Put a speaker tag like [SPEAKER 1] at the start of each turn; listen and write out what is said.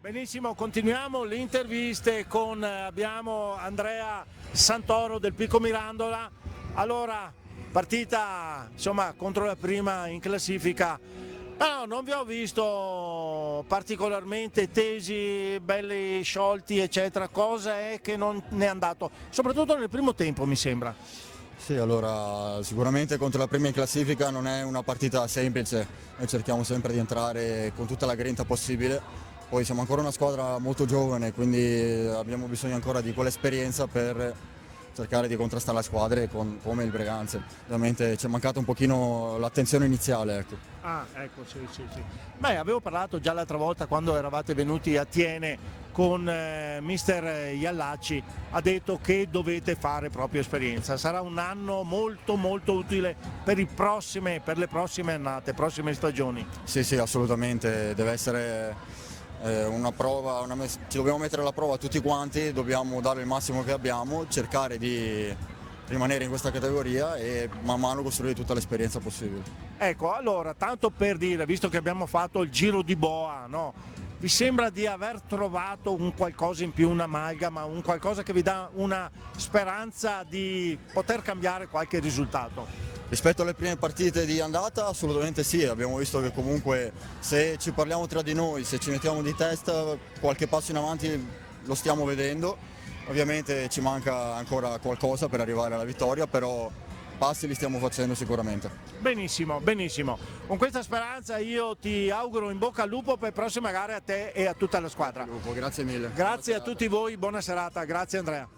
[SPEAKER 1] Benissimo, continuiamo le interviste con abbiamo Andrea Santoro del Pico Mirandola. Allora, partita insomma contro la prima in classifica. No, non vi ho visto particolarmente tesi, belli sciolti, eccetera. Cosa è che non ne è andato? Soprattutto nel primo tempo, mi sembra.
[SPEAKER 2] Sì, allora sicuramente contro la prima in classifica non è una partita semplice, noi cerchiamo sempre di entrare con tutta la grinta possibile, poi siamo ancora una squadra molto giovane, quindi abbiamo bisogno ancora di quell'esperienza per cercare di contrastare le squadre come il Breganze. Ovviamente ci è mancata un pochino l'attenzione iniziale, ecco.
[SPEAKER 1] Ah, ecco, sì, sì, sì. Beh, avevo parlato già l'altra volta quando eravate venuti a Tiene con mister Iallacci, ha detto che dovete fare proprio esperienza. Sarà un anno molto molto utile per le prossime annate, prossime stagioni.
[SPEAKER 2] Sì, sì, assolutamente, deve essere una prova, ci dobbiamo mettere alla prova tutti quanti, dobbiamo dare il massimo che abbiamo, cercare di rimanere in questa categoria e man mano costruire tutta l'esperienza possibile.
[SPEAKER 1] Ecco, allora, tanto per dire, visto che abbiamo fatto il giro di boa, no? Vi sembra di aver trovato un qualcosa in più, un'amalgama, un qualcosa che vi dà una speranza di poter cambiare qualche risultato?
[SPEAKER 2] Rispetto alle prime partite di andata assolutamente sì, abbiamo visto che comunque se ci parliamo tra di noi, se ci mettiamo di testa, qualche passo in avanti lo stiamo vedendo, ovviamente ci manca ancora qualcosa per arrivare alla vittoria, però passi li stiamo facendo sicuramente.
[SPEAKER 1] Benissimo, benissimo. Con questa speranza io ti auguro in bocca al lupo per le prossime gare a te e a tutta la squadra.
[SPEAKER 2] Grazie mille.
[SPEAKER 1] Grazie a tutti voi, buona serata, grazie Andrea.